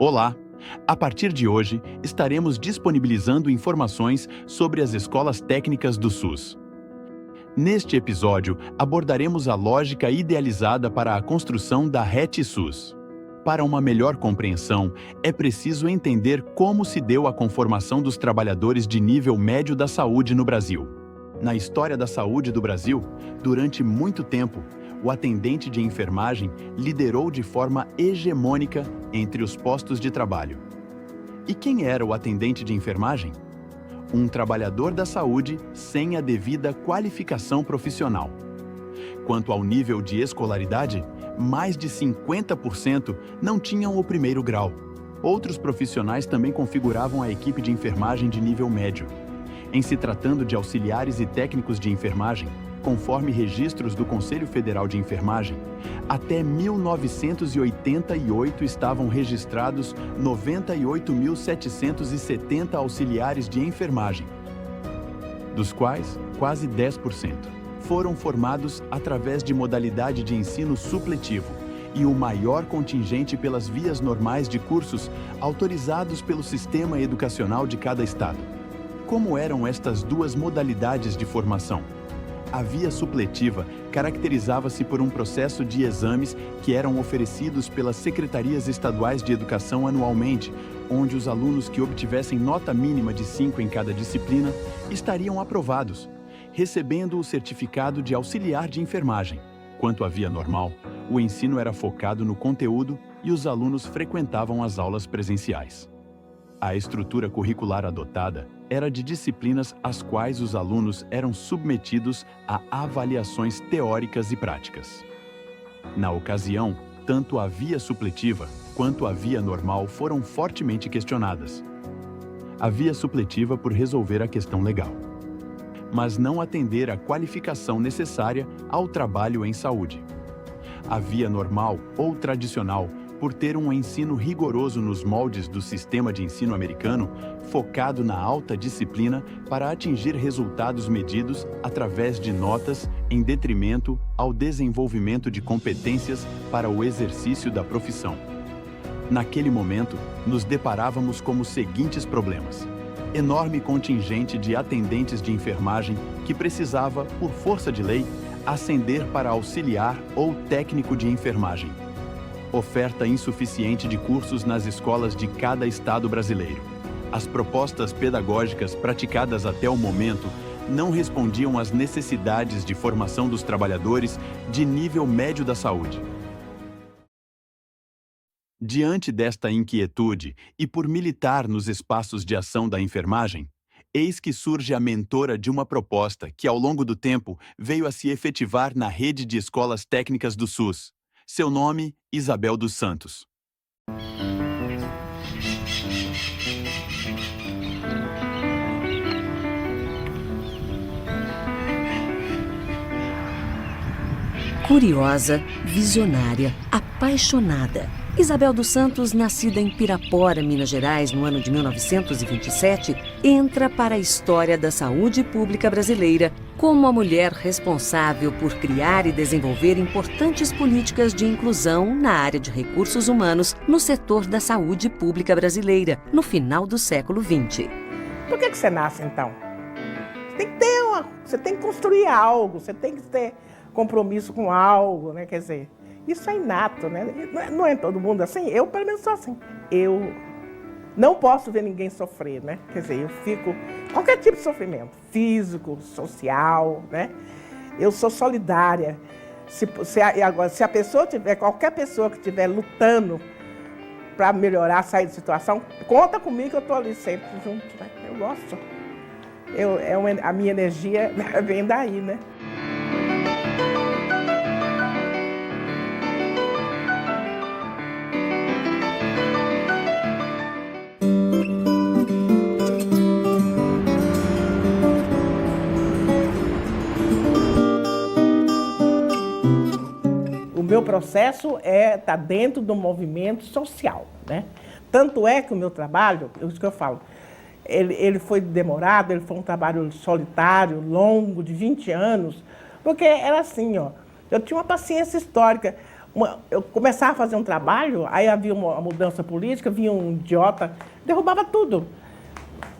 Olá! A partir de hoje, estaremos disponibilizando informações sobre as escolas técnicas do SUS. Neste episódio, abordaremos a lógica idealizada para a construção da RET-SUS. Para uma melhor compreensão, é preciso entender como se deu a conformação dos trabalhadores de nível médio da saúde no Brasil. Na história da saúde do Brasil, durante muito tempo, o atendente de enfermagem liderou de forma hegemônica entre os postos de trabalho. E quem era o atendente de enfermagem? Um trabalhador da saúde sem a devida qualificação profissional. Quanto ao nível de escolaridade, mais de 50% não tinham o primeiro grau. Outros profissionais também configuravam a equipe de enfermagem de nível médio. Em se tratando de auxiliares e técnicos de enfermagem, conforme registros do Conselho Federal de Enfermagem, até 1988 estavam registrados 98.770 auxiliares de enfermagem, dos quais quase 10% foram formados através de modalidade de ensino supletivo e o maior contingente pelas vias normais de cursos autorizados pelo sistema educacional de cada estado. Como eram estas duas modalidades de formação? A via supletiva caracterizava-se por um processo de exames que eram oferecidos pelas secretarias estaduais de educação anualmente, onde os alunos que obtivessem nota mínima de 5 em cada disciplina estariam aprovados, recebendo o certificado de auxiliar de enfermagem. Quanto à via normal, o ensino era focado no conteúdo e os alunos frequentavam as aulas presenciais. A estrutura curricular adotada era de disciplinas às quais os alunos eram submetidos a avaliações teóricas e práticas. Na ocasião, tanto a via supletiva quanto a via normal foram fortemente questionadas. A via supletiva por resolver a questão legal, mas não atender à qualificação necessária ao trabalho em saúde. A via normal ou tradicional por ter um ensino rigoroso nos moldes do sistema de ensino americano, focado na alta disciplina para atingir resultados medidos através de notas, em detrimento ao desenvolvimento de competências para o exercício da profissão. Naquele momento, nos deparávamos com os seguintes problemas: enorme contingente de atendentes de enfermagem que precisava, por força de lei, ascender para auxiliar ou técnico de enfermagem. Oferta insuficiente de cursos nas escolas de cada estado brasileiro. As propostas pedagógicas praticadas até o momento não respondiam às necessidades de formação dos trabalhadores de nível médio da saúde. Diante desta inquietude e por militar nos espaços de ação da enfermagem, eis que surge a mentora de uma proposta que, ao longo do tempo, veio a se efetivar na rede de escolas técnicas do SUS. Seu nome, Isabel dos Santos. Curiosa, visionária, apaixonada. Isabel dos Santos, nascida em Pirapora, Minas Gerais, no ano de 1927, entra para a história da saúde pública brasileira como a mulher responsável por criar e desenvolver importantes políticas de inclusão na área de recursos humanos no setor da saúde pública brasileira, no final do século XX. Por que você nasce, então? Você tem que construir algo, você tem que ter compromisso com algo, né? Quer dizer, isso é inato, né? Não é todo mundo assim? Eu, pelo menos, sou assim. Eu não posso ver ninguém sofrer, né? Quer dizer, eu fico... Qualquer tipo de sofrimento, físico, social, né? Eu sou solidária. Agora, se a pessoa tiver, qualquer pessoa que estiver lutando para melhorar, sair da situação, conta comigo que eu estou ali sempre junto, né? Eu gosto. A minha energia vem daí, né? O meu processo está dentro do movimento social, né? Tanto é que o meu trabalho, isso que eu falo, ele foi demorado, ele foi um trabalho solitário, longo, de 20 anos, porque era assim, ó, eu tinha uma paciência histórica. Eu começava a fazer um trabalho, aí havia uma mudança política, vinha um idiota, derrubava tudo.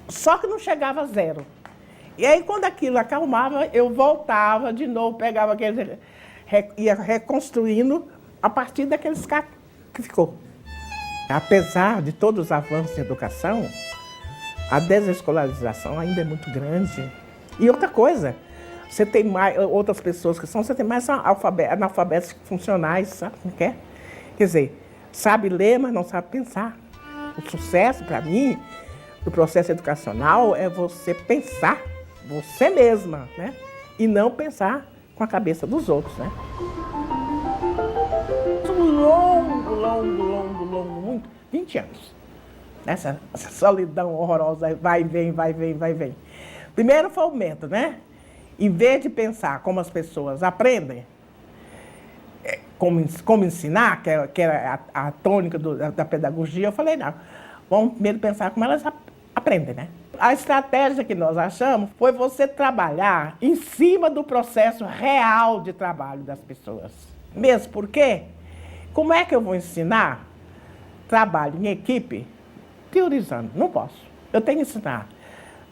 Só que não chegava a zero. E aí, quando aquilo acalmava, eu voltava de novo, pegava aqueles... ia reconstruindo a partir daqueles cacos que ficou. Apesar de todos os avanços em educação, a desescolarização ainda é muito grande. E outra coisa, você tem mais, outras pessoas que são, você tem mais analfabetos funcionais, sabe como que é? Quer dizer, sabe ler, mas não sabe pensar. O sucesso, para mim, do processo educacional é você pensar você mesma, né? E não pensar com a cabeça dos outros, né? Longo, muito, 20 anos. Essa solidão horrorosa, vai e vem, vai e vem, vai e vem. Primeiro foi o método, né? Em vez de pensar como as pessoas aprendem, como ensinar, que era a tônica da pedagogia, eu falei, não, vamos primeiro pensar como elas aprendem, né? A estratégia que nós achamos foi você trabalhar em cima do processo real de trabalho das pessoas. Mesmo porque, como é que eu vou ensinar trabalho em equipe teorizando? Não posso. Eu tenho que ensinar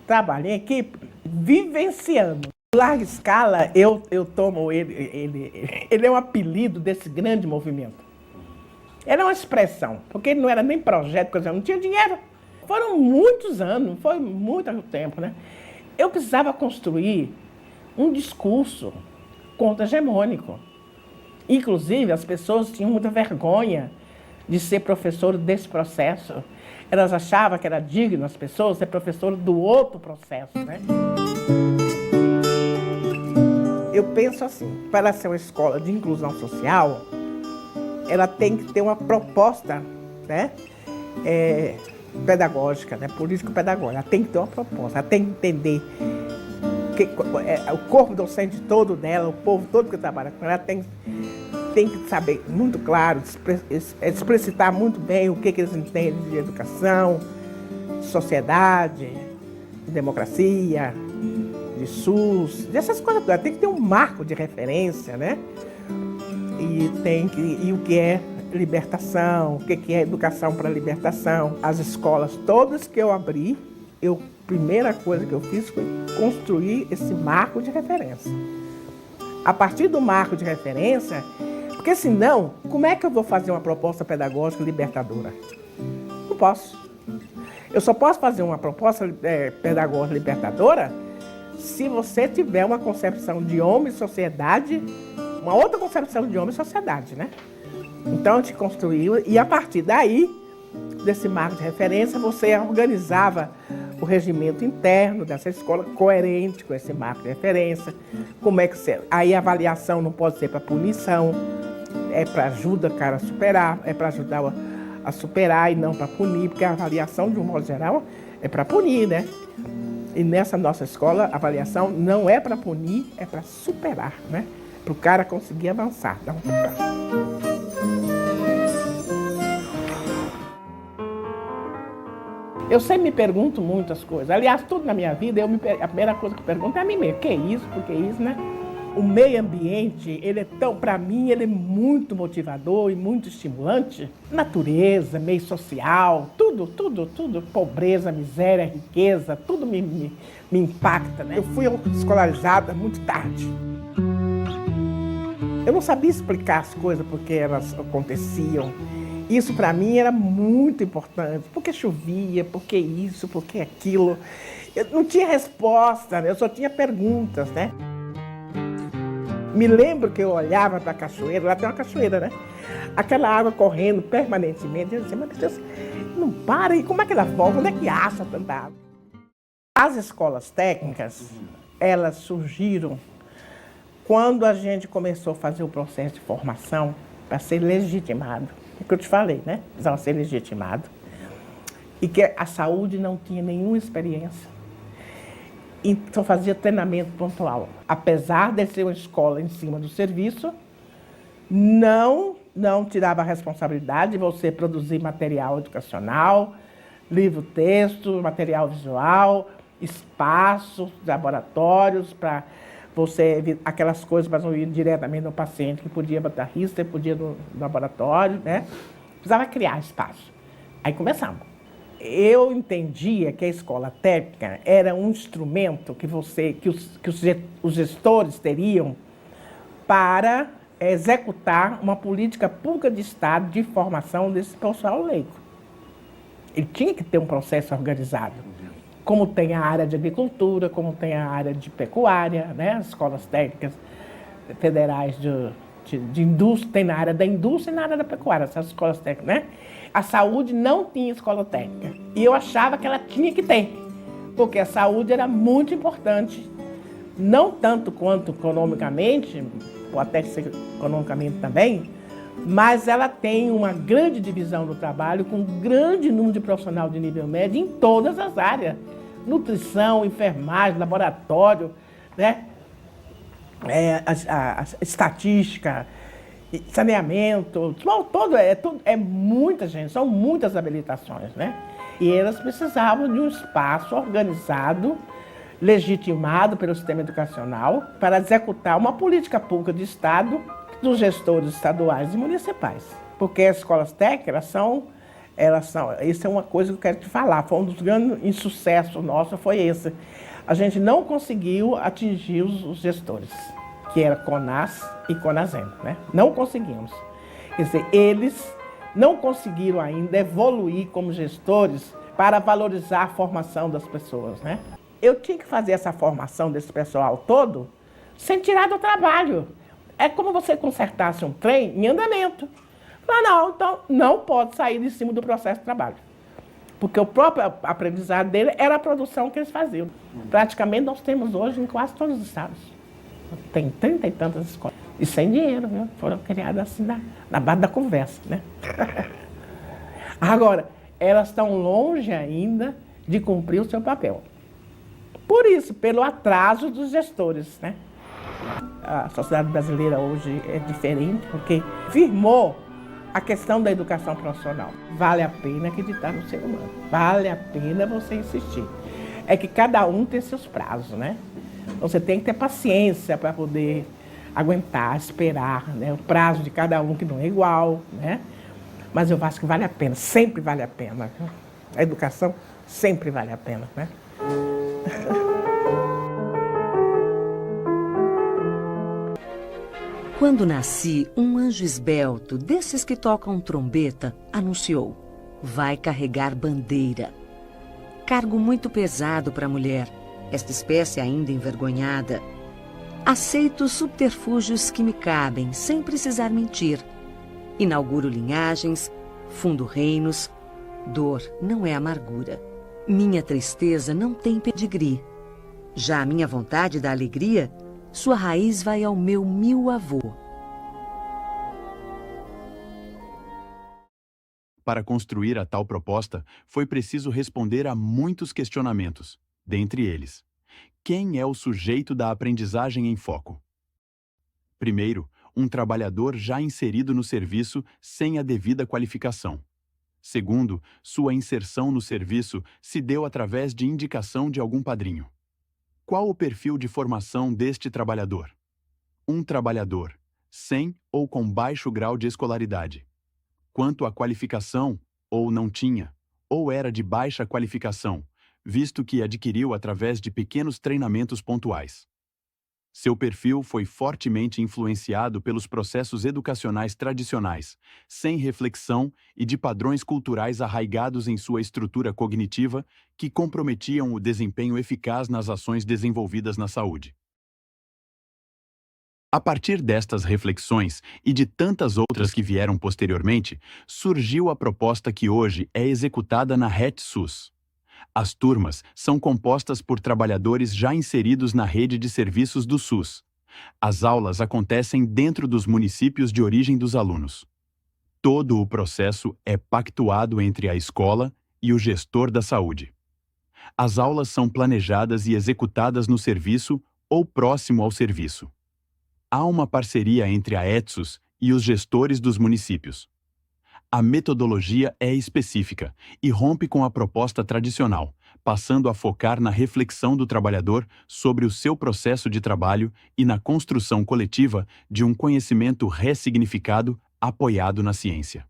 trabalho em equipe vivenciando. Em larga escala, eu tomo ele é um apelido desse grande movimento. Era uma expressão, porque ele não era nem projeto, coisa, não tinha dinheiro. Foram muitos anos, foi muito tempo, né? Eu precisava construir um discurso contra-hegemônico. Inclusive, as pessoas tinham muita vergonha de ser professor desse processo. Elas achavam que era digno as pessoas ser professor do outro processo, né? Eu penso assim, para ser uma escola de inclusão social, ela tem que ter uma proposta, né? Pedagógica, né? Político-pedagógica. Ela tem que ter uma proposta, ela tem que entender o corpo docente todo dela, o povo todo que trabalha com ela, tem que saber muito claro, explicitar muito bem o que eles entendem de educação, de sociedade, de democracia, de SUS, dessas coisas todas. Tem que ter um marco de referência, né? E o que é libertação, o que é educação para libertação. As escolas todas que eu abri, a primeira coisa que eu fiz foi construir esse marco de referência. A partir do marco de referência, porque senão, como é que eu vou fazer uma proposta pedagógica libertadora? Não posso. Eu só posso fazer uma proposta pedagógica libertadora se você tiver uma concepção de homem e sociedade, uma outra concepção de homem e sociedade, né? Então, eu te construiu, e a partir daí, desse marco de referência, você organizava o regimento interno dessa escola, coerente com esse marco de referência. Como é que você... Aí a avaliação não pode ser para punição, é para ajuda o cara a superar, é para ajudar a superar e não para punir, porque a avaliação, de um modo geral, é para punir, né? E nessa nossa escola, a avaliação não é para punir, é para superar, né? Para o cara conseguir avançar. Eu sempre me pergunto muitas coisas. Aliás, tudo na minha vida, a primeira coisa que eu pergunto é a mim mesmo. O que é isso? Por que isso, né? O meio ambiente, ele é tão, para mim, ele é muito motivador e muito estimulante. Natureza, meio social, tudo. Pobreza, miséria, riqueza, tudo me impacta, né? Eu fui escolarizada muito tarde. Eu não sabia explicar as coisas porque elas aconteciam. Isso para mim era muito importante, porque chovia, porque isso, porque aquilo. Eu não tinha resposta, né? Eu só tinha perguntas, né? Me lembro que eu olhava para a cachoeira, lá tem uma cachoeira, né? Aquela água correndo permanentemente, eu dizia, mas Deus, não para, e como é que ela volta? Onde é que acha tanta água? As escolas técnicas, elas surgiram quando a gente começou a fazer o processo de formação para ser legitimado. O que eu te falei, né? Precisava ser legitimado. E que a saúde não tinha nenhuma experiência. Então fazia treinamento pontual. Apesar de ser uma escola em cima do serviço, não tirava a responsabilidade de você produzir material educacional, livro-texto, material visual, espaços, laboratórios para aquelas coisas para não ir diretamente no paciente, que podia botar risco, podia no laboratório, né? Precisava criar espaço. Aí começamos. Eu entendia que a escola técnica era um instrumento que os gestores teriam para executar uma política pública de Estado de formação desse pessoal leigo. Ele tinha que ter um processo organizado, como tem a área de agricultura, como tem a área de pecuária, né? As escolas técnicas federais de indústria, tem na área da indústria e na área da pecuária, essas escolas técnicas, né? A saúde não tinha escola técnica. E eu achava que ela tinha que ter, porque a saúde era muito importante, não tanto quanto economicamente, ou até ser economicamente também, mas ela tem uma grande divisão do trabalho, com um grande número de profissional de nível médio em todas as áreas. Nutrição, enfermagem, laboratório, né? A estatística, saneamento, é muita gente, são muitas habilitações, né? E elas precisavam de um espaço organizado, legitimado pelo sistema educacional, para executar uma política pública de Estado dos gestores estaduais e municipais. Porque as escolas técnicas, isso é uma coisa que eu quero te falar, foi um dos grandes insucessos nossos, foi esse. A gente não conseguiu atingir os gestores, que era CONAS e CONASEM, né? Não conseguimos. Quer dizer, eles não conseguiram ainda evoluir como gestores para valorizar a formação das pessoas, né? Eu tinha que fazer essa formação desse pessoal todo sem tirar do trabalho. É como você consertasse um trem em andamento. Não, então não pode sair de cima do processo de trabalho. Porque o próprio aprendizado dele era a produção que eles faziam. Praticamente nós temos hoje em quase todos os estados. Tem 30 e tantas escolas. E sem dinheiro, viu? Foram criadas assim na base da conversa, né? Agora, elas estão longe ainda de cumprir o seu papel. Por isso, pelo atraso dos gestores, né? A sociedade brasileira hoje é diferente, porque firmou a questão da educação profissional. Vale a pena acreditar no ser humano. Vale a pena você insistir. É que cada um tem seus prazos, né? Você tem que ter paciência para poder aguentar, esperar, né? O prazo de cada um que não é igual, né? Mas eu acho que vale a pena, sempre vale a pena. A educação sempre vale a pena, né? Quando nasci, um anjo esbelto, desses que tocam trombeta, anunciou: vai carregar bandeira. Cargo muito pesado para a mulher, esta espécie ainda envergonhada. Aceito os subterfúgios que me cabem, sem precisar mentir. Inauguro linhagens, fundo reinos. Dor não é amargura. Minha tristeza não tem pedigree. Já a minha vontade da alegria, sua raiz vai ao meu 1000 avô. Para construir a tal proposta, foi preciso responder a muitos questionamentos. Dentre eles, quem é o sujeito da aprendizagem em foco? Primeiro, um trabalhador já inserido no serviço sem a devida qualificação. Segundo, sua inserção no serviço se deu através de indicação de algum padrinho. Qual o perfil de formação deste trabalhador? Um trabalhador, sem ou com baixo grau de escolaridade. Quanto à qualificação, ou não tinha, ou era de baixa qualificação, visto que adquiriu através de pequenos treinamentos pontuais. Seu perfil foi fortemente influenciado pelos processos educacionais tradicionais, sem reflexão e de padrões culturais arraigados em sua estrutura cognitiva que comprometiam o desempenho eficaz nas ações desenvolvidas na saúde. A partir destas reflexões e de tantas outras que vieram posteriormente, surgiu a proposta que hoje é executada na RET-SUS. As turmas são compostas por trabalhadores já inseridos na rede de serviços do SUS. As aulas acontecem dentro dos municípios de origem dos alunos. Todo o processo é pactuado entre a escola e o gestor da saúde. As aulas são planejadas e executadas no serviço ou próximo ao serviço. Há uma parceria entre a ETSUS e os gestores dos municípios. A metodologia é específica e rompe com a proposta tradicional, passando a focar na reflexão do trabalhador sobre o seu processo de trabalho e na construção coletiva de um conhecimento ressignificado apoiado na ciência.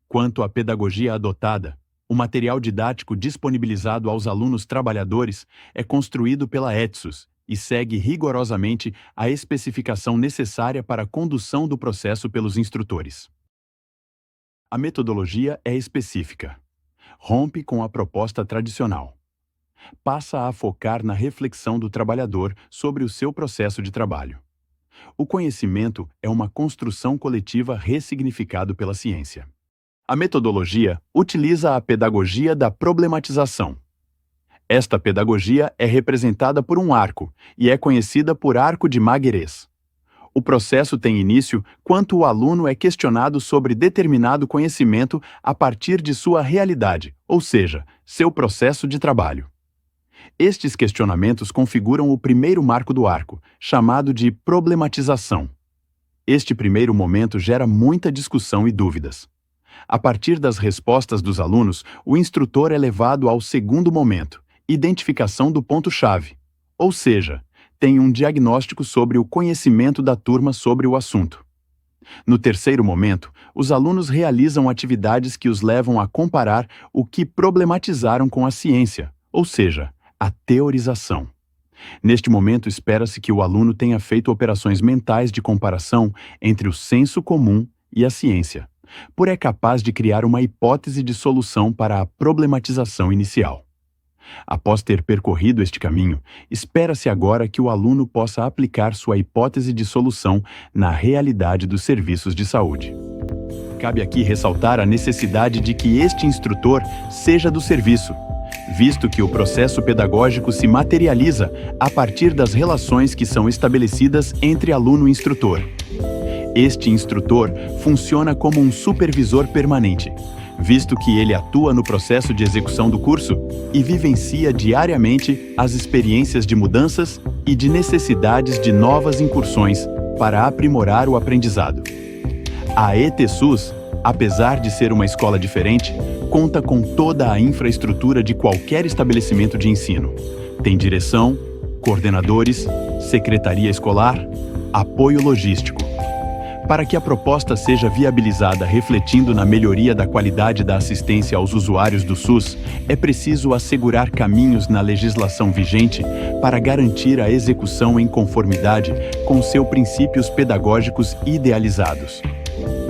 Quanto à pedagogia adotada, o material didático disponibilizado aos alunos trabalhadores é construído pela ETSUS e segue rigorosamente a especificação necessária para a condução do processo pelos instrutores. A metodologia é específica. Rompe com a proposta tradicional. Passa a focar na reflexão do trabalhador sobre o seu processo de trabalho. O conhecimento é uma construção coletiva ressignificado pela ciência. A metodologia utiliza a pedagogia da problematização. Esta pedagogia é representada por um arco e é conhecida por arco de Maguerez. O processo tem início quando o aluno é questionado sobre determinado conhecimento a partir de sua realidade, ou seja, seu processo de trabalho. Estes questionamentos configuram o primeiro marco do arco, chamado de problematização. Este primeiro momento gera muita discussão e dúvidas. A partir das respostas dos alunos, o instrutor é levado ao segundo momento, identificação do ponto-chave, ou seja, tem um diagnóstico sobre o conhecimento da turma sobre o assunto. No terceiro momento, os alunos realizam atividades que os levam a comparar o que problematizaram com a ciência, ou seja, a teorização. Neste momento, espera-se que o aluno tenha feito operações mentais de comparação entre o senso comum e a ciência, por é capaz de criar uma hipótese de solução para a problematização inicial. Após ter percorrido este caminho, espera-se agora que o aluno possa aplicar sua hipótese de solução na realidade dos serviços de saúde. Cabe aqui ressaltar a necessidade de que este instrutor seja do serviço, visto que o processo pedagógico se materializa a partir das relações que são estabelecidas entre aluno e instrutor. Este instrutor funciona como um supervisor permanente, visto que ele atua no processo de execução do curso e vivencia diariamente as experiências de mudanças e de necessidades de novas incursões para aprimorar o aprendizado. A ETSUS, apesar de ser uma escola diferente, conta com toda a infraestrutura de qualquer estabelecimento de ensino. Tem direção, coordenadores, secretaria escolar, apoio logístico. Para que a proposta seja viabilizada refletindo na melhoria da qualidade da assistência aos usuários do SUS, é preciso assegurar caminhos na legislação vigente para garantir a execução em conformidade com seus princípios pedagógicos idealizados.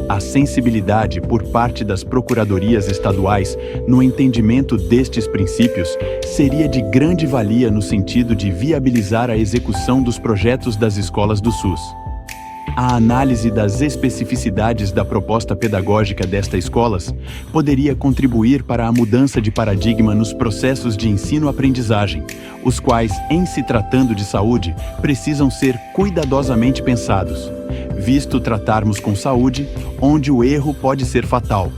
A sensibilidade por parte das procuradorias estaduais no entendimento destes princípios seria de grande valia no sentido de viabilizar a execução dos projetos das escolas do SUS. A análise das especificidades da proposta pedagógica destas escolas poderia contribuir para a mudança de paradigma nos processos de ensino-aprendizagem, os quais, em se tratando de saúde, precisam ser cuidadosamente pensados, visto tratarmos com saúde, onde o erro pode ser fatal.